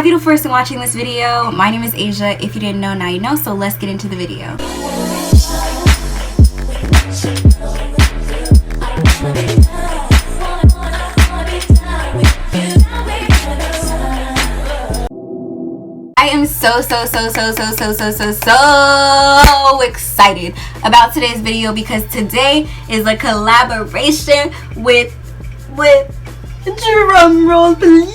Beautiful person watching this video. My name is Asia. If you didn't know, now you know, so let's get into the video. I am so excited about today's video because today is a collaboration with drum roll please,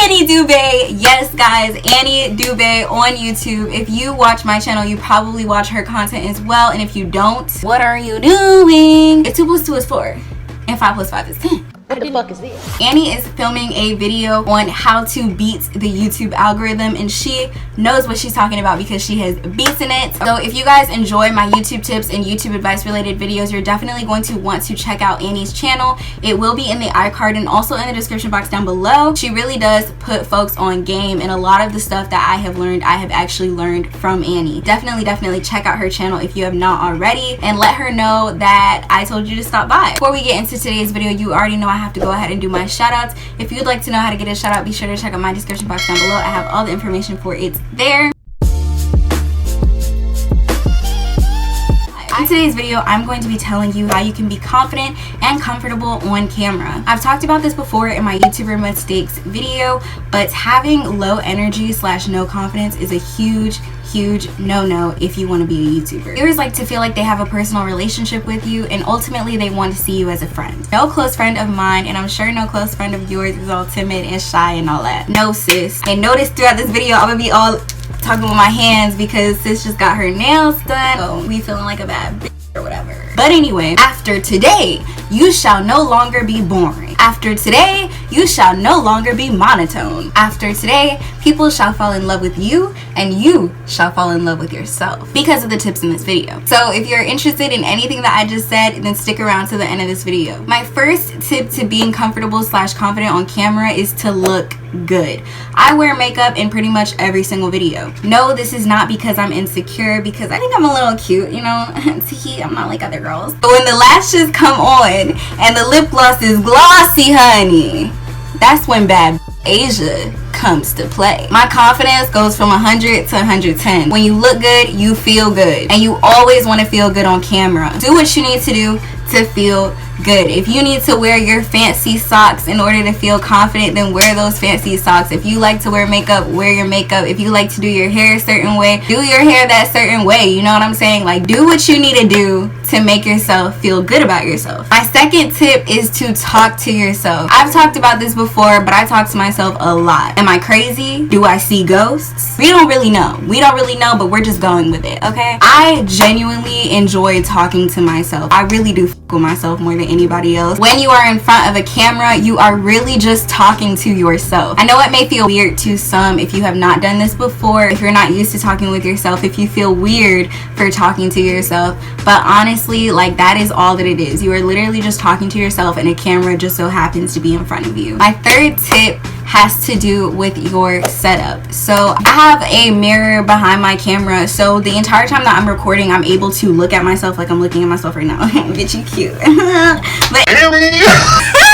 Annie Dubé. Yes guys, Annie Dubé on YouTube. If you watch my channel, you probably watch her content as well, and if you don't, what are you doing? If 2 + 2 is 4 and 5 + 5 is 10. What the fuck is this? Annie is filming a video on how to beat the YouTube algorithm, and she knows what she's talking about because she has beaten it. So if you guys enjoy my YouTube tips and YouTube advice related videos, you're definitely going to want to check out Annie's channel. It will be in the iCard and also in the description box down below. She really does put folks on game, and a lot of the stuff that I have learned, I have actually learned from Annie. Definitely check out her channel if you have not already, and let her know that I told you to stop by. Before we get into today's video, you already know I have to go ahead and do my shout outs. If you'd like to know how to get a shout out, be sure to check out my description box down below. I have all the information for it there. In today's video, I'm going to be telling you how you can be confident and comfortable on camera. I've talked about this before in my YouTuber mistakes video, but having low energy / no confidence is a huge no-no if you want to be a YouTuber. Viewers like to feel like they have a personal relationship with you, and ultimately they want to see you as a friend. No close friend of mine, and I'm sure no close friend of yours, is all timid and shy and all that. No sis. And notice throughout this video I'm gonna be all talking with my hands because sis just got her nails done, so we feeling like a bad bitch or whatever. But anyway, after today, you shall no longer be boring. After today, you shall no longer be monotone. After today, people shall fall in love with you, and you shall fall in love with yourself because of the tips in this video. So if you're interested in anything that I just said, then stick around to the end of this video. My first tip to being comfortable / confident on camera is to look good. I wear makeup in pretty much every single video. No, this is not because I'm insecure, because I think I'm a little cute, you know. I'm not like other girls. But when the lashes come on and the lip gloss is glossy, honey, that's when bad Asia comes to play. My confidence goes from 100 to 110. When you look good, you feel good, and you always want to feel good on camera. Do what you need to do to feel good. If you need to wear your fancy socks in order to feel confident, then wear those fancy socks. If you like to wear makeup, wear your makeup. If you like to do your hair a certain way, do your hair that certain way. You know what I'm saying? Like, do what you need to do to make yourself feel good about yourself. My second tip is to talk to yourself. I've talked about this before, but I talk to myself a lot. Am I crazy? Do I see ghosts? We don't really know, but we're just going with it, okay? I genuinely enjoy talking to myself. I really do with myself more than anybody else. When you are in front of a camera, you are really just talking to yourself. I know it may feel weird to some if you have not done this before, if you're not used to talking with yourself, if you feel weird for talking to yourself, but honestly, like, that is all that it is. You are literally just talking to yourself, and a camera just so happens to be in front of you. My third tip has to do with your setup. So I have a mirror behind my camera, so the entire time that I'm recording, I'm able to look at myself like I'm looking at myself right now. Get you cute. But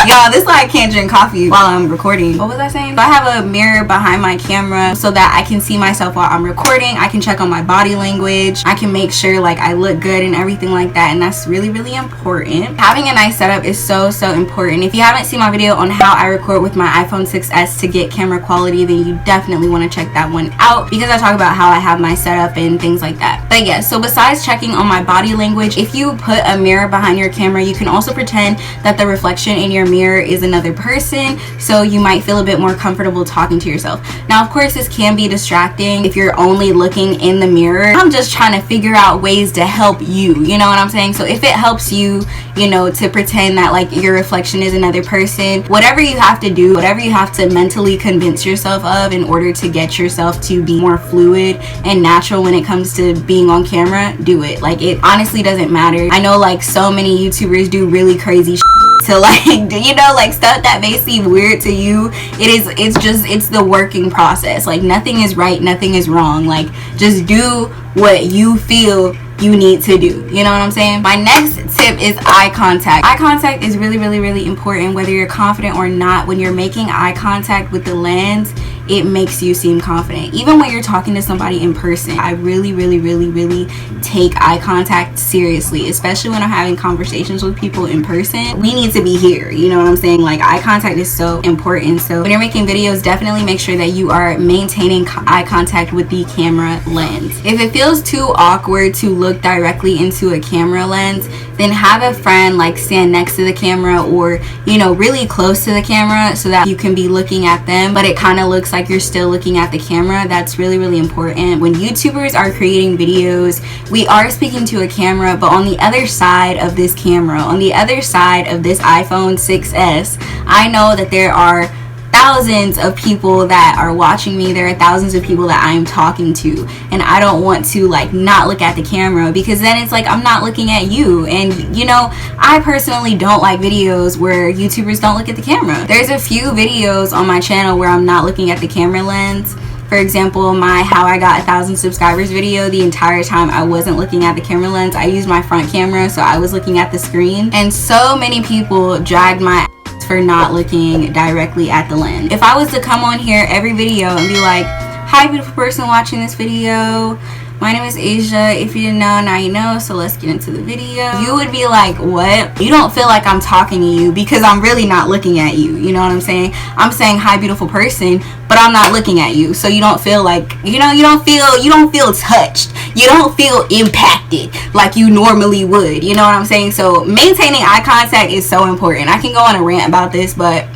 y'all, this is why I can't drink coffee while I'm recording. What was I saying? So I have a mirror behind my camera so that I can see myself while I'm recording. I can check on my body language. I can make sure like I look good and everything like that, and that's really important. Having a nice setup is so important. If you haven't seen my video on how I record with my iPhone 6s to get camera quality, then you definitely want to check that one out, because I talk about how I have my setup and things like that. But yeah, so besides checking on my body language, if you put a mirror behind your camera, you can also pretend that the reflection in your mirror is another person, so you might feel a bit more comfortable talking to yourself. Now of course this can be distracting if you're only looking in the mirror. I'm just trying to figure out ways to help you, you know what I'm saying? So if it helps you, you know, to pretend that like your reflection is another person, whatever you have to do, whatever you have to mentally convince yourself of in order to get yourself to be more fluid and natural when it comes to being on camera, do it. Like, it honestly doesn't matter. I know like so many YouTubers do really crazy to like, you know, like stuff that may seem weird to you. It's the working process. Like, nothing is right, nothing is wrong. Like, just do what you feel you need to do. You know what I'm saying? My next tip is eye contact. Eye contact is really, really, really important. Whether you're confident or not, when you're making eye contact with the lens, it makes you seem confident. Even when you're talking to somebody in person, I really, really, really, really take eye contact seriously, especially when I'm having conversations with people in person. We need to be here, you know what I'm saying? Like, eye contact is so important. So when you're making videos, definitely make sure that you are maintaining eye contact with the camera lens. If it feels too awkward to look directly into a camera lens, then have a friend like stand next to the camera, or you know, really close to the camera, so that you can be looking at them but it kind of looks like you're still looking at the camera. That's really, really important. When YouTubers are creating videos, we are speaking to a camera, but on the other side of this camera, on the other side of this iPhone 6s, I know that there are thousands of people that are watching me. There are thousands of people that I'm talking to, and I don't want to like not look at the camera, because then it's like I'm not looking at you. And you know, I personally don't like videos where YouTubers don't look at the camera. There's a few videos on my channel where I'm not looking at the camera lens. For example, my how I got 1,000 subscribers video, the entire time I wasn't looking at the camera lens. I used my front camera, so I was looking at the screen, and so many people dragged my for not looking directly at the lens. If I was to come on here every video and be like, hi beautiful person watching this video, my name is Asia. If you didn't know, now you know, so let's get into the video. You would be like, what? You don't feel like I'm talking to you because I'm really not looking at you. You know what I'm saying? I'm saying hi beautiful person, but I'm not looking at you. So you don't feel like, you know, you don't feel touched. You don't feel impacted like you normally would. You know what I'm saying? So maintaining eye contact is so important. I can go on a rant about this, but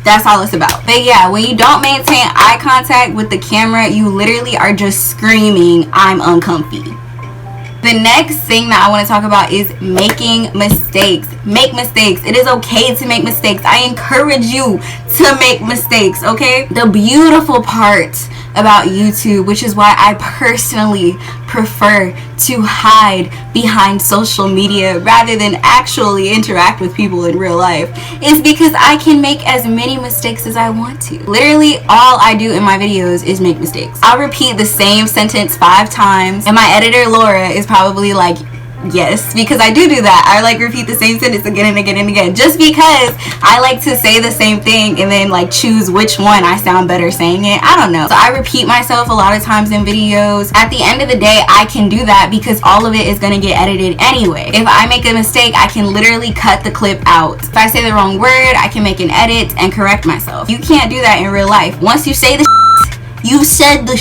that's all it's about. But yeah, when you don't maintain eye contact with the camera, you literally are just screaming, I'm uncomfy. The next thing that I want to talk about is making mistakes. Make mistakes. It is okay to make mistakes. I encourage you to make mistakes, okay? The beautiful part about YouTube, which is why I personally prefer to hide behind social media rather than actually interact with people in real life, is because I can make as many mistakes as I want to. Literally all I do in my videos is make mistakes. I'll repeat the same sentence 5 times, and my editor Laura is probably like, yes, because I do that. I like repeat the same sentence again and again and again, just because I like to say the same thing and then like choose which one I sound better saying it. I don't know. So I repeat myself a lot of times in videos. At the end of the day, I can do that because all of it is going to get edited anyway. If I make a mistake, I can literally cut the clip out. If I say the wrong word, I can make an edit and correct myself. You can't do that in real life. Once you say the you said the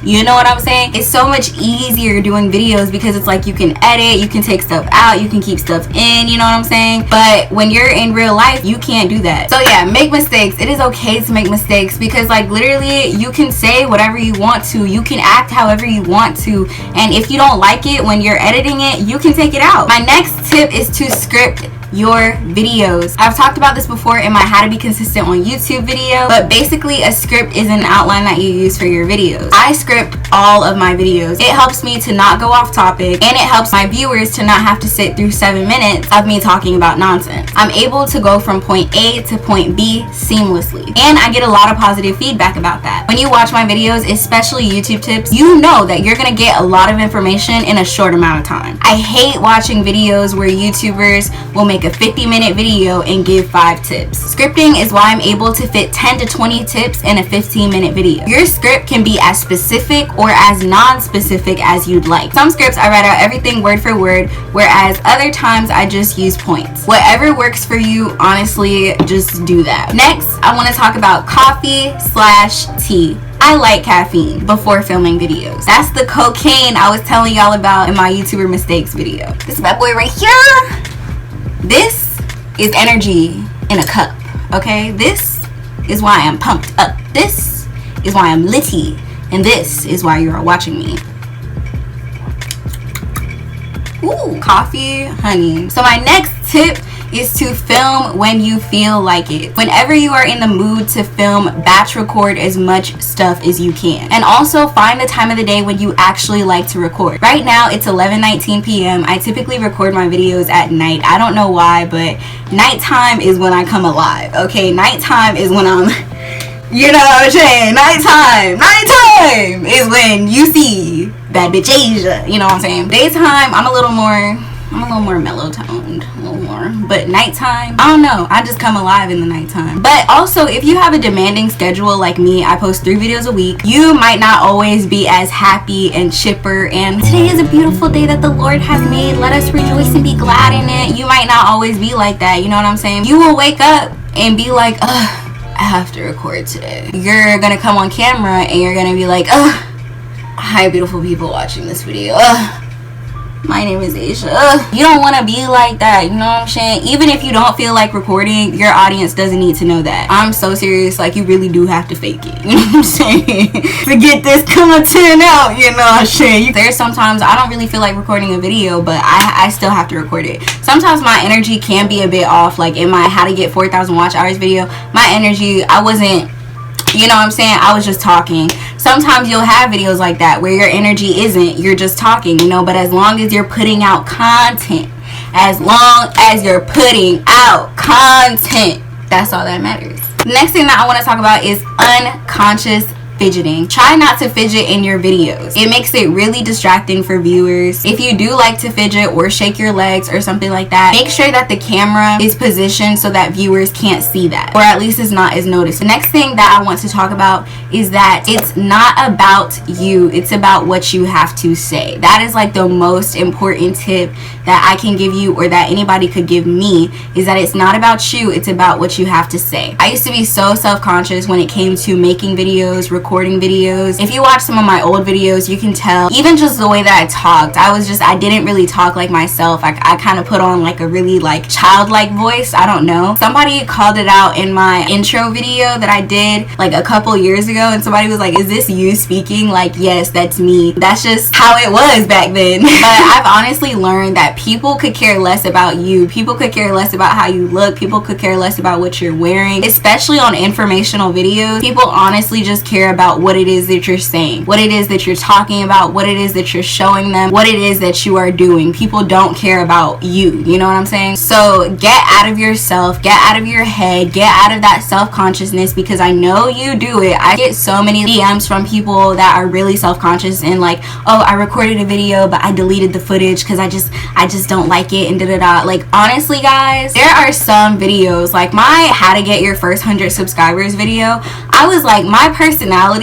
you know what I'm saying? It's so much easier doing videos because it's like you can edit, you can take stuff out, you can keep stuff in, you know what I'm saying? But when you're in real life, you can't do that. So yeah, make mistakes. It is okay to make mistakes because like literally you can say whatever you want to, you can act however you want to, and if you don't like it when you're editing it, you can take it out. My next tip is to script your videos. I've talked about this before in my how to be consistent on YouTube video, but basically a script is an outline that you use for your videos. I script all of my videos. It helps me to not go off topic, and it helps my viewers to not have to sit through 7 minutes of me talking about nonsense. I'm able to go from point A to point B seamlessly, and I get a lot of positive feedback about that. When you watch my videos, especially YouTube tips, you know that you're gonna get a lot of information in a short amount of time. I hate watching videos where YouTubers will make a 50-minute video and give 5 tips. Scripting is why I'm able to fit 10 to 20 tips in a 15-minute video. Your script can be as specific or as non-specific as you'd like. Some scripts I write out everything word for word, whereas other times I just use points. Whatever works for you, honestly, just do that. Next, I want to talk about coffee/tea. I like caffeine before filming videos. That's the cocaine I was telling y'all about in my YouTuber mistakes video. This is my boy right here. This is energy in a cup, okay? This is why I'm pumped up. This is why I'm litty. And this is why you are watching me. Ooh, coffee, honey. So my next tip is to film when you feel like it. Whenever you are in the mood to film, batch record as much stuff as you can. And also find the time of the day when you actually like to record. Right now it's 11:19 p.m. I typically record my videos at night. I don't know why, but nighttime is when I come alive, okay? Nighttime is when I'm You know what I'm saying? Nighttime is when you see that bitch Asia. You know what I'm saying? Daytime, I'm a little more mellow toned, a little more. But nighttime, I don't know. I just come alive in the nighttime. But also, if you have a demanding schedule like me, I post 3 videos a week. You might not always be as happy and chipper and today is a beautiful day that the Lord has made. Let us rejoice and be glad in it. You might not always be like that. You know what I'm saying? You will wake up and be like, ugh, I have to record today. You're gonna come on camera and you're gonna be like, ugh, hi beautiful people watching this video. Ugh, my name is Asia. Ugh. You don't want to be like that, you know what I'm saying? Even if you don't feel like recording, your audience doesn't need to know that. I'm so serious, like you really do have to fake it, you know what I'm saying? To get this content out, you know what I'm saying? There's sometimes I don't really feel like recording a video, but I still have to record it. Sometimes my energy can be a bit off, like in my how to get 4,000 watch hours video, my energy, I wasn't, you know what I'm saying? I was just talking. Sometimes you'll have videos like that where your energy isn't, you're just talking, you know, but as long as you're putting out content, that's all that matters. The next thing that I want to talk about is unconscious fidgeting. Try not to fidget in your videos. It makes it really distracting for viewers. If you do like to fidget or shake your legs or something like that, make sure that the camera is positioned so that viewers can't see that, or at least it's not as noticed. The next thing that I want to talk about is that it's not about you, it's about what you have to say. That is like the most important tip that I can give you, or that anybody could give me, is that it's not about you, it's about what you have to say. I used to be so self-conscious when it came to making videos, recording videos. If you watch some of my old videos, you can tell, even just the way that I talked, I didn't really talk like myself. I kind of put on like a really like childlike voice. I don't know. Somebody called it out in my intro video that I did like a couple years ago, and somebody was like, is this you speaking? Like, yes, that's me. That's just how it was back then. But I've honestly learned that people could care less about you. People could care less about how you look. People could care less about what you're wearing, especially on informational videos. People honestly just care about what it is that you're saying, what it is that you're talking about, what it is that you're showing them, what it is that you are doing. People don't care about you, you know what I'm saying? So get out of yourself, get out of your head, get out of that self-consciousness, because I know you do it. I get so many DMs from people that are really self-conscious and like, oh, I recorded a video but I deleted the footage because I just don't like it and da-da-da. Like, honestly guys, there are some videos, like my how to get your first 100 subscribers video, I was like, my personality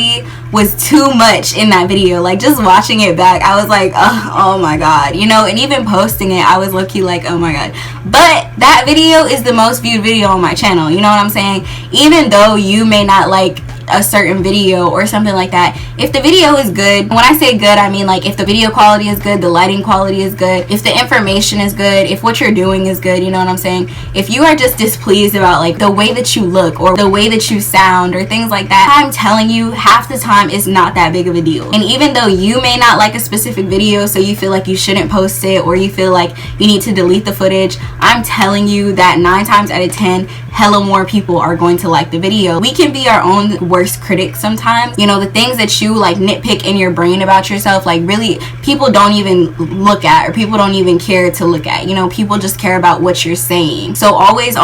was too much in that video. Like, just watching it back, I was like, oh my god, you know, and even posting it, I was low-key like, oh my god. But that video is the most viewed video on my channel, you know what I'm saying? Even though you may not like a certain video or something like that, if the video is good, when I say good, I mean like if the video quality is good, the lighting quality is good, if the information is good, if what you're doing is good, you know what I'm saying? If you are just displeased about like the way that you look or the way that you sound or things like that, I'm telling you, half the time it's not that big of a deal. And even though you may not like a specific video, so you feel like you shouldn't post it, or you feel like you need to delete the footage, I'm telling you that 9 times out of 10, hella more people are going to like the video. We can be our own worst critics sometimes. You know, the things that you like nitpick in your brain about yourself, like really people don't even look at, or people don't even care to look at. You know, people just care about what you're saying. So always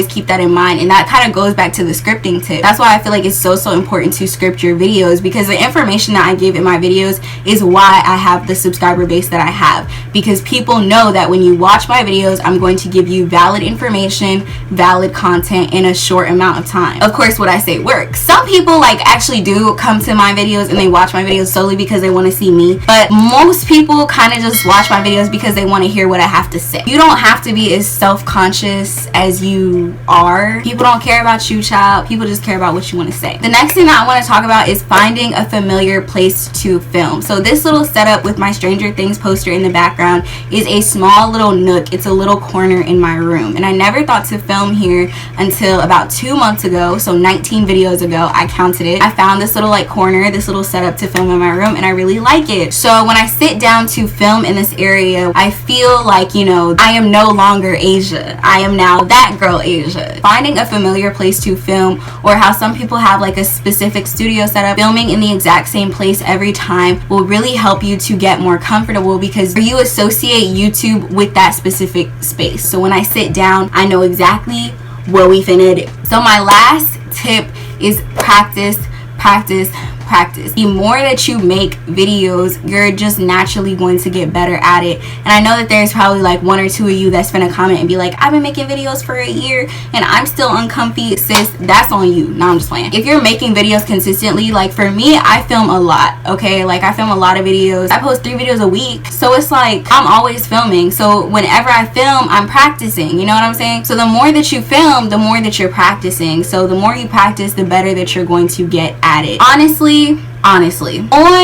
keep that in mind. And that kind of goes back to the scripting tip. That's why I feel like it's so important to script your videos, because the information that I give in my videos is why I have the subscriber base that I have, because people know that when you watch my videos, I'm going to give you valid information, valid content in a short amount of time. Of course, what I say works. Some people like actually do come to my videos and they watch my videos solely because they want to see me, but most people kind of just watch my videos because they want to hear what I have to say. You don't have to be as self-conscious as you are. People don't care about you, child. People just care about what you want to say. The next thing that I want to talk about is finding a familiar place to film. So this little setup with my Stranger Things poster in the background is a small little nook. It's a little corner in my room, and I never thought to film here until about 2 months ago. So 19 videos ago, I counted it. I found this little like corner, this little setup to film in my room, and I really like it. So when I sit down to film in this area, I feel like, you know, I am no longer Asia. I am now that girl Asia. Finding a familiar place to film, or how some people have like a specific studio setup, filming in the exact same place every time will really help you to get more comfortable, because you associate YouTube with that specific space. So when I sit down, I know exactly what we finna do. So my last tip is practice, practice, practice. The more that you make videos, you're just naturally going to get better at it. And I know that there's probably like one or two of you that's gonna comment and be like, I've been making videos for a year and I'm still uncomfy. Sis, that's on you. No, I'm just playing. If you're making videos consistently, like for me, I film a lot, okay? Like I film a lot of videos. I post 3 videos a week. So it's like I'm always filming. So whenever I film, I'm practicing. You know what I'm saying? So the more that you film, the more that you're practicing. So the more you practice, the better that you're going to get at it. Honestly, on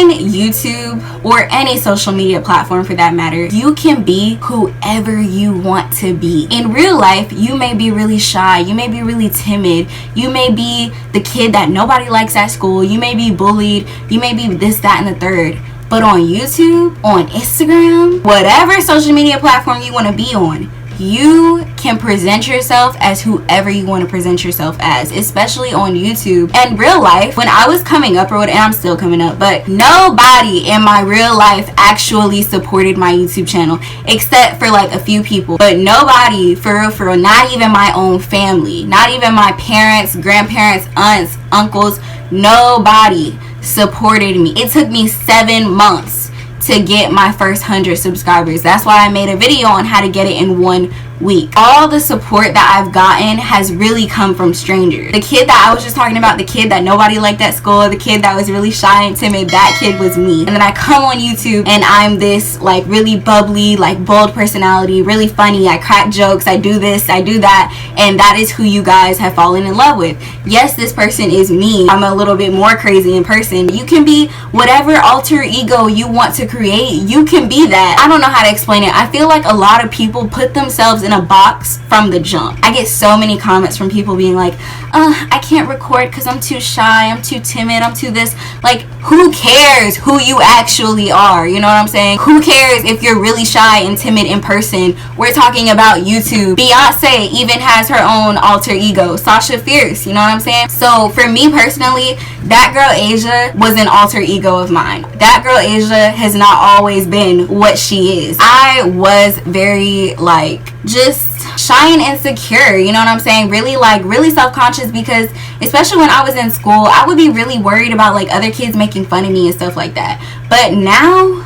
YouTube or any social media platform for that matter, you can be whoever you want to be. In real life, you may be really shy, you may be really timid, you may be the kid that nobody likes at school, you may be bullied, you may be this, that, and the third. But on YouTube, on Instagram, whatever social media platform you want to be on, you can present yourself as whoever you want to present yourself as, especially on YouTube. And real life, when I was coming up, and I'm still coming up, but nobody in my real life actually supported my YouTube channel except for like a few people. But nobody, for real, not even my own family, not even my parents, grandparents, aunts, uncles, nobody supported me. It took me 7 months to get my first 100 subscribers. That's why I made a video on how to get it in 1 week. All the support that I've gotten has really come from strangers. The kid that I was just talking about, the kid that nobody liked at school, the kid that was really shy and timid, that kid was me. And then I come on YouTube and I'm this like really bubbly, like bold personality, really funny, I crack jokes, I do this, I do that, and that is who you guys have fallen in love with. Yes, this person is me. I'm a little bit more crazy in person. You can be whatever alter ego you want to create. You can be that. I don't know how to explain it. I feel like a lot of people put themselves in a box from the jump. I get so many comments from people being like, I can't record because I'm too shy, I'm too timid, I'm too this. Like, who cares who you actually are? You know what I'm saying? Who cares if you're really shy and timid in person? We're talking about YouTube. Beyonce even has her own alter ego, Sasha Fierce. You know what I'm saying? So for me personally, ThatGirlAsia was an alter ego of mine. ThatGirlAsia has not always been what she is. I was very like just shy and insecure, you know what I'm saying? Really self-conscious, because especially when I was in school, I would be really worried about like other kids making fun of me and stuff like that. But now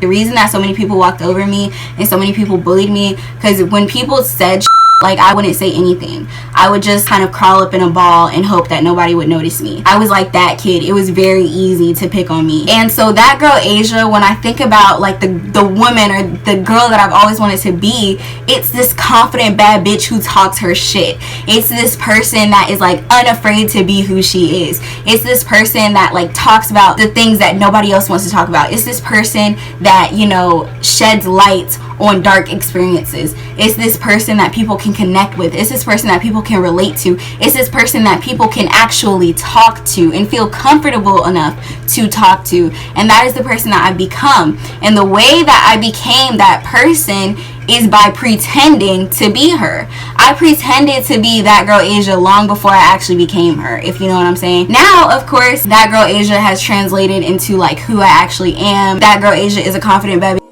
the reason that so many people walked over me and so many people bullied me, because when people said like, I wouldn't say anything. I would just kind of crawl up in a ball and hope that nobody would notice me. I was like that kid. It was very easy to pick on me. And so ThatGirlAsia, when I think about like the woman or the girl that I've always wanted to be, it's this confident bad bitch who talks her shit. It's this person that is like unafraid to be who she is. It's this person that like talks about the things that nobody else wants to talk about. It's this person that, you know, sheds light on dark experiences. It's this person that people can connect with. It's this person that people can relate to. It's this person that people can actually talk to and feel comfortable enough to talk to. And that is the person that I've become. And the way that I became that person is by pretending to be her. I pretended to be ThatGirlAsia long before I actually became her, if you know what I'm saying. Now, of course, ThatGirlAsia has translated into like who I actually am. ThatGirlAsia is a confident bad bitch.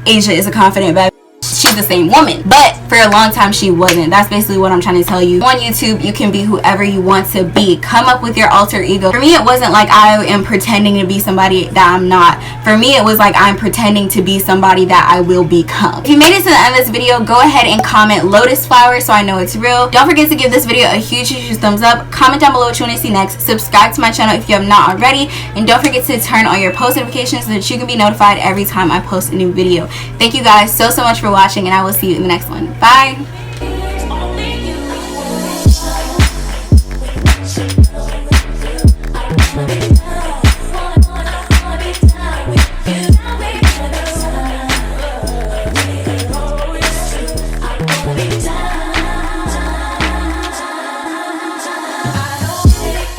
Asia is a confident bad bitch. She's the same woman, but for a long time she wasn't. That's basically what I'm trying to tell you. On YouTube, you can be whoever you want to be. Come up with your alter ego. For me, it wasn't like I am pretending to be somebody that I'm not. For me, it was like I'm pretending to be somebody that I will become. If you made it to the end of this video, go ahead and comment lotus flower so I know it's real. Don't forget to give this video a huge thumbs up. Comment down below what you want to see next. Subscribe to my channel if you have not already, and don't forget to turn on your post notifications so that you can be notified every time I post a new video. Thank you guys so much for watching, and I will see you in the next one. Bye. Down.